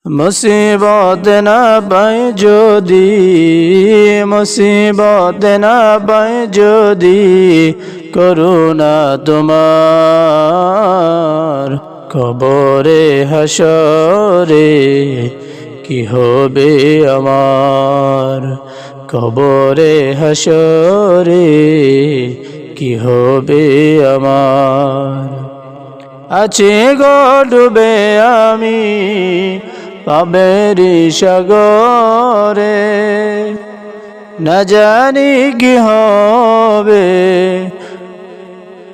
মুসিবত না পাই যদি, মুসিবত না পাই যদি, করুণা তোমার কবরে হাসরে কি হবে আমার, কবরে হাসরে কি হবে আমার। আছি গো ডুবে আমি পাবেরি সাগরে, না জানি কি হবে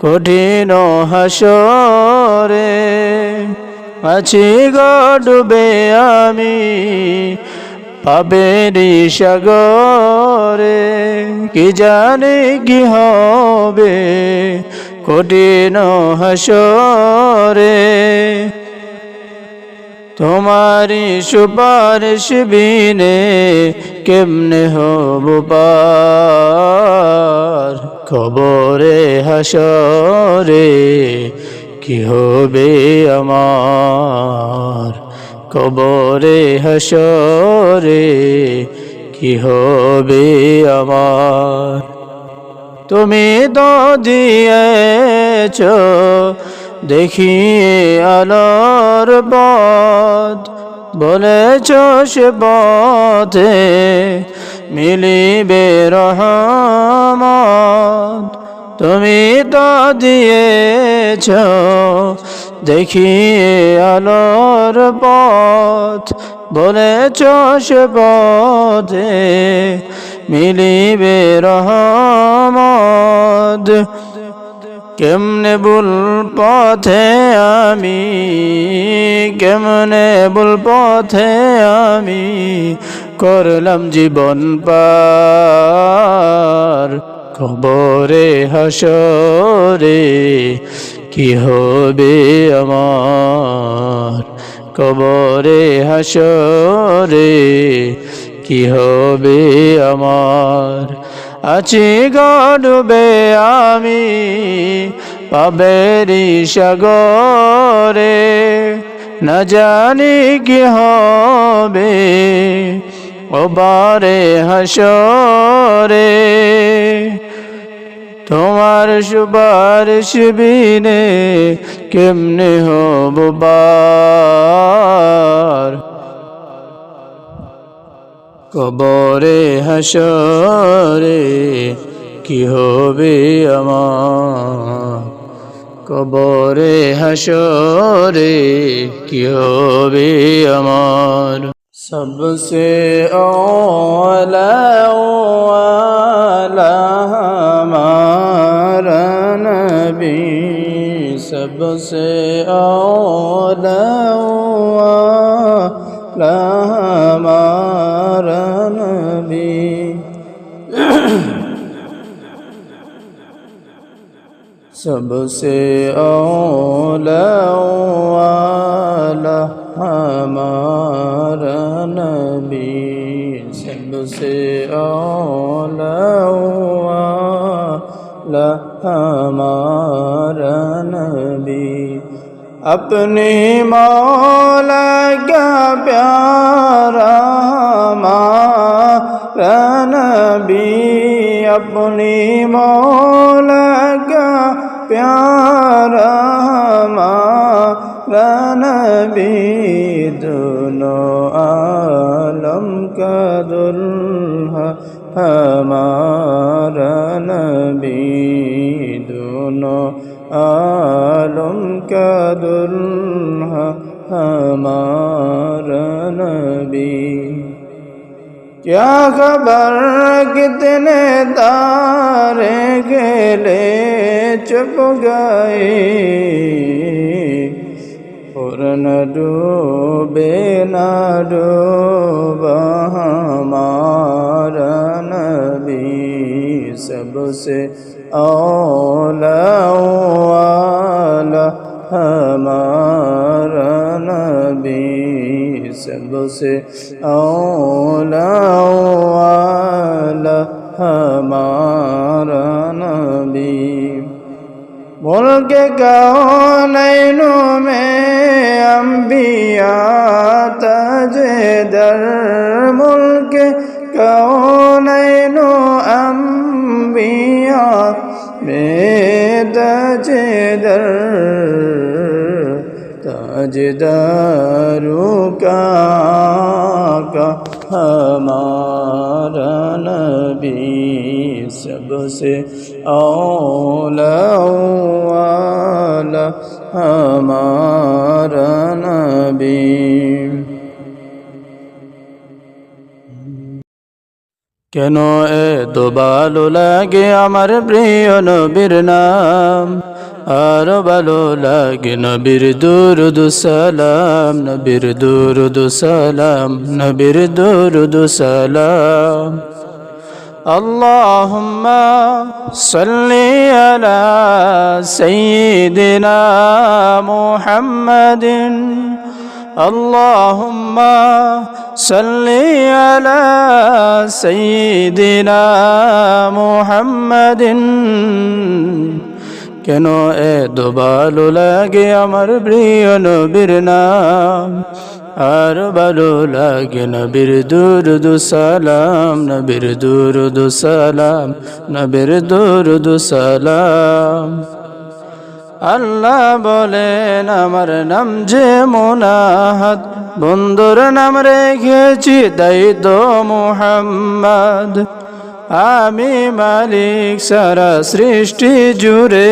কঠিন হাসরে। আছি গো ডুবে আমি পাবেরি সাগরে, কি জানি কি হবে কঠিন হাসরে। তোমারি সুপারিশ বিনে কেমনে হব পার, কবরে হাসরে কি হবে আমার, কবরে হাসরে কি হবে আমার। তুমি তো দিয়েছ দেখিয়ে আলোর পথ, বলেছ সে পথে মিলিবে রহমত। তুমি তো দিয়েছ দেখিয়ে আলোর পথ, বলেছ সে পথে মিলিবে রহমত। কেমনে ভুল পথে আমি, কেমনে ভুল পথে আমি করলাম জীবন পার, কবরে হাসরে কি হবে আমার, কবরে হাসরে কি হবে আমার। আছি গো ডুবে আমি পাবেরি সাগরে, না জানি কি হবে ওবারে হাসরে। তোমার সুপারিশ বিনে কেমনে হব পার, কবরে হাসরে কি হবে আমার, কবরে হাসরে কি হবে আমার। सबसे औला वाला हमारा नबी, सबसे औला वाला हमारा नबी। सबसे औला वाला हमारा नबी, सबसे औला वाला हमारा नबी। अपने मौला का प्यारा हमारा नबी, अपने मौला का प्यारा हमारा नबी। दोनों आलम का दुल्हा हमारा नबी, दोनों आलम का दुल्हा हमारा नबी। क्या खबर कितने तारे खेले चुप गए, और न डूबे न डूबा हमारा नबी। सबसे औला वाला हमारा नबी, सबसे औला वाला हमारा नबी। मुल्क कौनैन में अम्बिया ताजदर मुल्क कौनैन अम्बिया में ताजदर ताजदारू का हमारा नबी सबसे औला वाला हमारा नबी। কেন এত ভালো লাগে আমার প্রিয় নবীর নাম, আরো ভালো লাগে নবীর দুরুদ সালাম, নবীর দুরুদ সালাম, নবীর দুরুদ সালাম। আল্লাহুম্মা সাল্লি আলা সাইয়্যিদিনা মুহাম্মাদিন, আল্লাহুম্মা সাল্লি আলা সাইয়্যিদিনা মুহাম্মাদিন। কেন এত ভালো লাগে আমার প্রিয় নবীর নাম, আর ভালো লাগে নবীর দুরুদ সালাম, নবীর দুরুদ সালাম, নবীর দুরুদ সালাম। আল্লাহ বলেন আমার নাম যে মুনাহাত, বন্ধুর নাম রেখেছি তাই তো মুহাম্মদ। আমি মালিক সারা সৃষ্টি জুড়ে,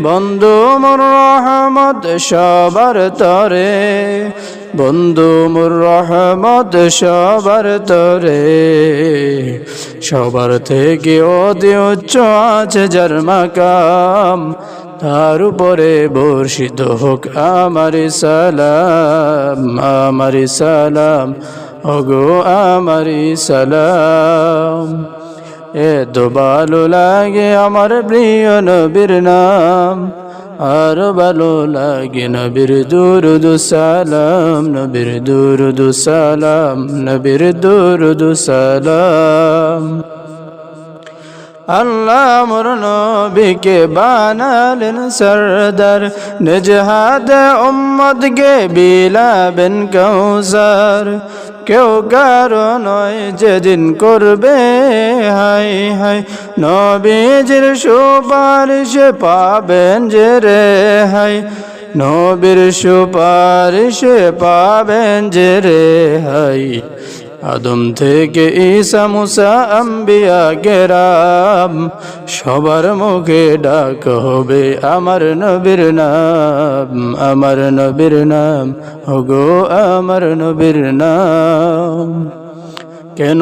বন্ধু মোর রহমত সবার তরে, বন্ধু মোর রহমত সবার তরে। সবার থেকে অতি উচ্চ আছে যার মাকাম, তার উপরে বর্ষিত হোক আমার সালাম, আমার সালাম, ওগো আমার সালাম। এত ভালো লাগে আমার প্রিয় নবীর নাম, আর ভালো লাগে নবীর দুরুদ সালাম, নবীর দুরুদ সালাম, নবীর দুরুদ সালাম। আল্লাহ মোর নবীকে বানালেন সরদার, নিজ হাতে উম্মতকে বিলাবেন কাউসার। কেউ কারো নয় যেদিন করবে হাই হাই, নবীজির সুপারিশে পাবেন যে রেহাই, নবীর সুপারিশে পাবেন যে রেহাই। আদম থেকে ঈসা মুসা আম্বিয়া কেরাম, সবার মুখে ডাক হবে আমার নবীর নাম, আমার নবীর নাম, ওগো আমার নবীর নাম। কেন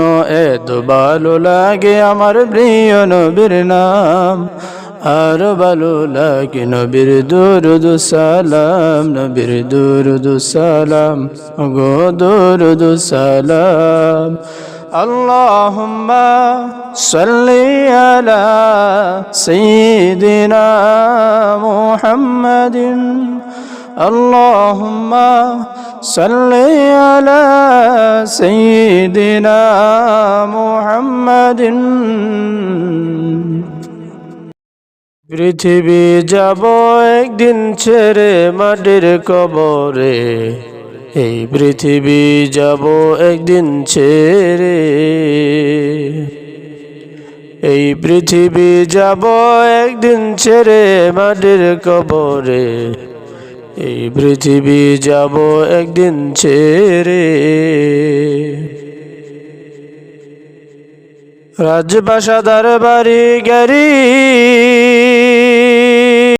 এত ভালো লাগে আমার প্রিয় নবীর নাম, আর ভালো লাগে নবীর দুরুদ সালাম, নবীর দুরুদ সালাম, ওগো দুরুদ সালাম। আল্লাহুম্মা সাল্লি আলা সাইয়্যিদিনা মুহাম্মাদিন, আল্লাহুম্মা সাল্লি আলা সাইয়্যিদিনা মুহাম্মাদিন। পৃথিবী যাব একদিন ছেড়ে মাটির কবরে, এই পৃথিবী যাব একদিন ছেড়ে, এই পৃথিবী যাব একদিন ছেড়ে মাটির কবরে, এই পৃথিবী যাব একদিন ছেড়ে। রাজপ্রাসাদ বাড়ি গাড়ি